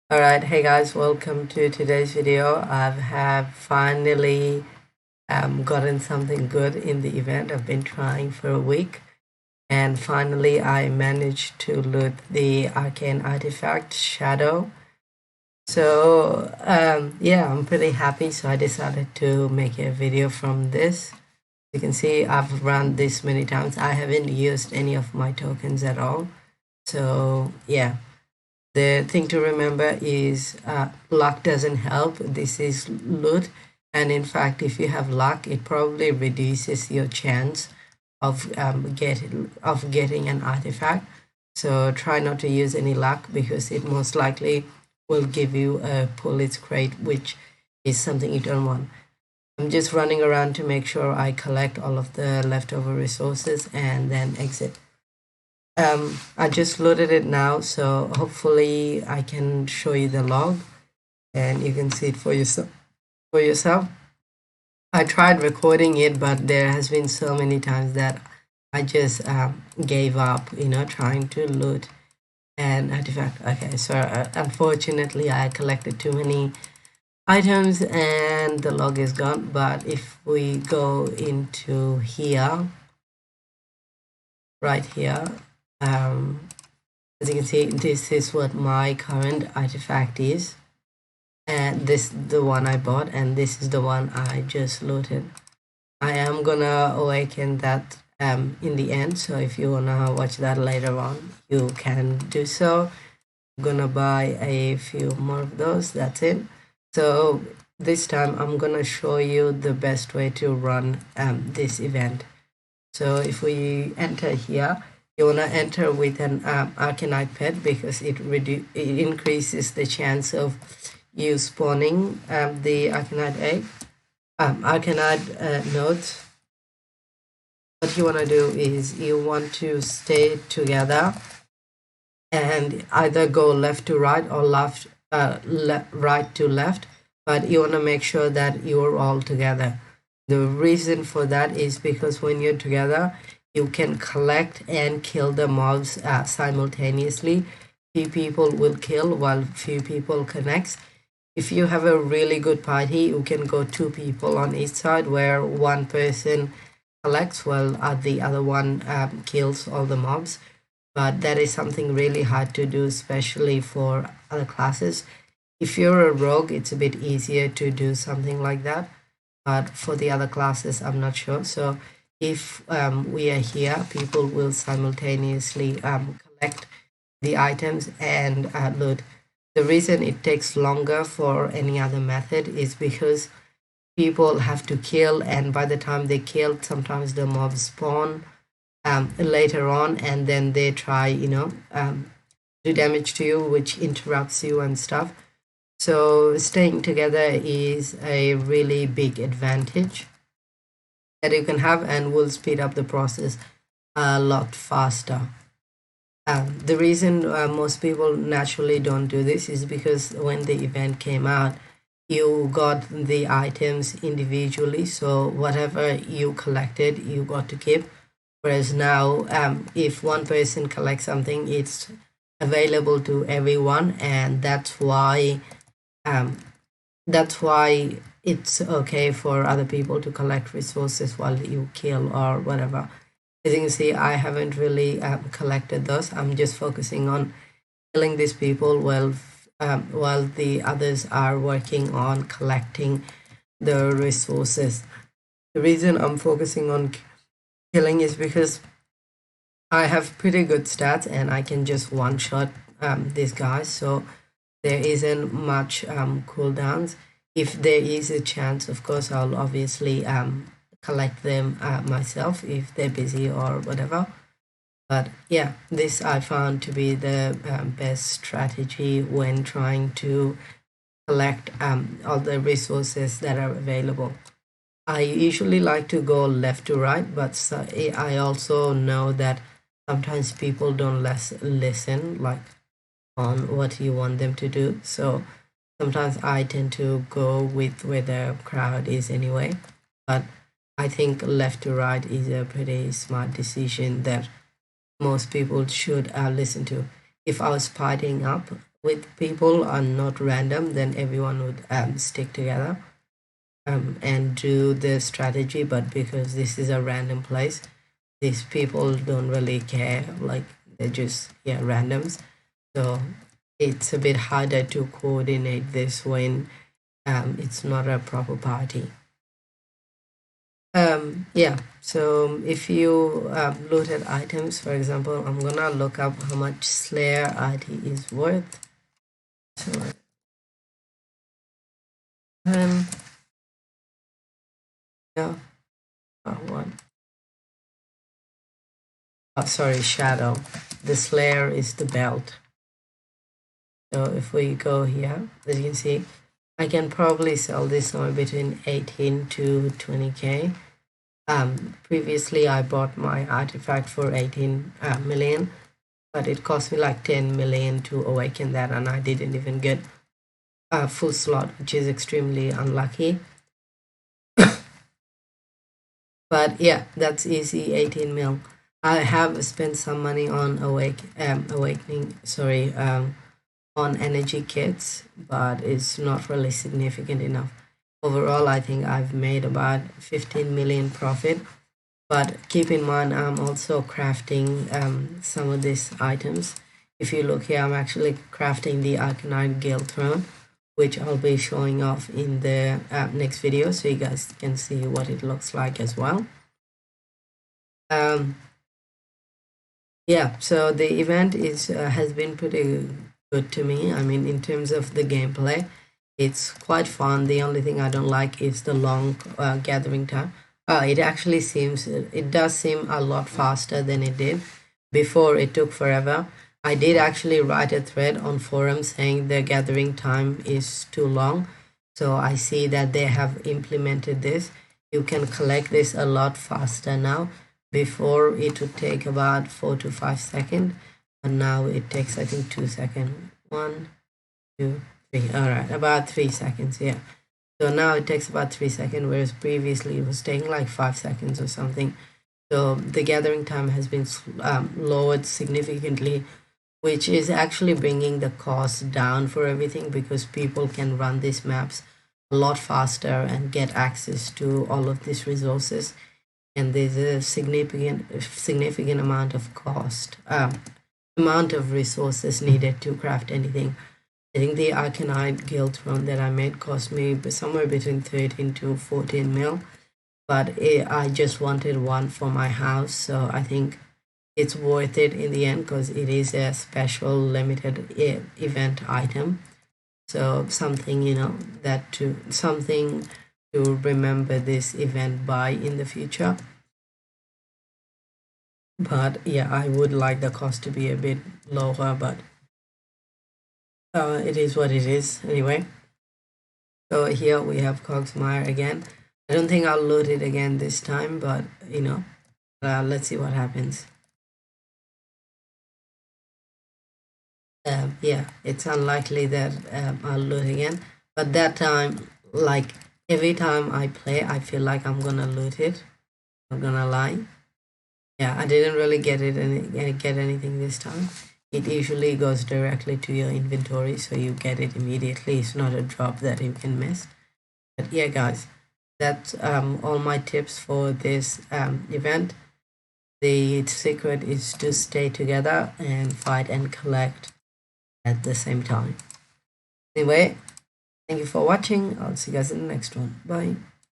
Alright, hey guys, welcome to today's video. I have finally gotten something good in the event. I've been trying for a week, and finally I managed to loot the Arcane artifact Shadow. So yeah, I'm pretty happy, so I decided to make a video from this. You can see I've run this many times. I haven't used any of my tokens at all. So yeah. The thing to remember is luck doesn't help. This is loot, and in fact, if you have luck, it probably reduces your chance of getting an artifact. So try not to use any luck because it most likely will give you a police crate, which is something you don't want. I'm just running around to make sure I collect all of the leftover resources and then exit. I just loaded it now, so hopefully I can show you the log and you can see it for yourself. I tried recording it, but there has been so many times that I just gave up, trying to loot an artifact. Okay, so unfortunately I collected too many items and the log is gone. But if we go into here, right here, as you can see, this is what my current artifact is, and this is the one I bought, and this is the one I just looted. I am gonna awaken that in the end, so if you wanna watch that later on, you can do so. I'm gonna buy a few more of those. That's it. So this time I'm gonna show you the best way to run this event. So if we enter here, you want to enter with an Arcanite pet because it increases the chance of you spawning the Arcanite egg, Arcanite nodes. What you want to do is you want to stay together and either go left to right or right to left, but you want to make sure that you're all together. The reason for that is because when you're together, you can collect and kill the mobs simultaneously. Few people will kill while few people connects. If you have a really good party, you can go two people on each side where one person collects while the other one kills all the mobs. But that is something really hard to do, especially for other classes. If you're a rogue, it's a bit easier to do something like that. But for the other classes, I'm not sure. So if we are here, people will simultaneously collect the items and loot. The reason it takes longer for any other method is because people have to kill, and by the time they kill, sometimes the mobs spawn later on, and then they try, do damage to you, which interrupts you and stuff. So staying together is a really big advantage that you can have and will speed up the process a lot faster. The reason most people naturally don't do this is because when the event came out, you got the items individually, so whatever you collected, you got to keep. Whereas now, if one person collects something, it's available to everyone, and that's why it's okay for other people to collect resources while you kill or whatever. As you can see, I haven't really collected those. I'm just focusing on killing these people while the others are working on collecting the resources. The reason I'm focusing on killing is because I have pretty good stats and I can just one-shot these guys, so there isn't much cooldowns. If there is a chance, of course, I'll obviously collect them myself if they're busy or whatever. But yeah, this I found to be the best strategy when trying to collect all the resources that are available. I usually like to go left to right, but I also know that sometimes people don't listen like on what you want them to do. So sometimes I tend to go with where the crowd is anyway. But I think left to right is a pretty smart decision that most people should listen to. If I was partying up with people are not random, then everyone would stick together and do the strategy. But because this is a random place, these people don't really care, like they're just randoms. So it's a bit harder to coordinate this when it's not a proper party. Yeah, so if you looted items, for example, I'm gonna look up how much Slayer ID is worth. So yeah, what? Oh, sorry, Shadow. The Slayer is the belt. So if we go here, as you can see, I can probably sell this somewhere between 18 to 20k. Previously I bought my artifact for 18 million, but it cost me like 10 million to awaken that, and I didn't even get a full slot, which is extremely unlucky. But yeah, that's easy, 18 mil. I have spent some money on on energy kits, but it's not really significant enough. Overall, I think I've made about 15 million profit. But keep in mind, I'm also crafting some of these items. If you look here, I'm actually crafting the Arcane Guild Throne, which I'll be showing off in the next video, so you guys can see what it looks like as well. Yeah, so the event is has been pretty good to me. I mean, in terms of the gameplay, it's quite fun. The only thing I don't like is the long gathering time. It actually it does seem a lot faster than it did before. It took forever. I did actually write a thread on forum saying the gathering time is too long. So I see that they have implemented this. You can collect this a lot faster now. Before it would take about 4 to 5 seconds, but now it takes, I think, 2 seconds. 1, 2, 3. All right, about 3 seconds. Yeah. So now it takes about 3 seconds, whereas previously it was taking like 5 seconds or something. So the gathering time has been lowered significantly, which is actually bringing the cost down for everything, because people can run these maps a lot faster and get access to all of these resources. And there's a significant amount of amount of resources needed to craft anything. I think the Arcane Guild Throne that I made cost me somewhere between 13 to 14 mil, but I just wanted one for my house, so I think it's worth it in the end, because it is a special limited event item. So something, something to remember this event by in the future. But yeah, I would like the cost to be a bit lower, but it is what it is anyway. So here we have Cogsmire again. I don't think I'll load it again this time, but let's see what happens. Yeah, it's unlikely that I'll loot again, but that time, like every time I play, I feel like I'm gonna loot it. I'm not gonna lie. Yeah, I didn't really get anything this time. It usually goes directly to your inventory, so you get it immediately. It's not a drop that you can miss. But yeah, guys, that's all my tips for this event. The secret is to stay together and fight and collect at the same time. Anyway, thank you for watching. I'll see you guys in the next one. Bye.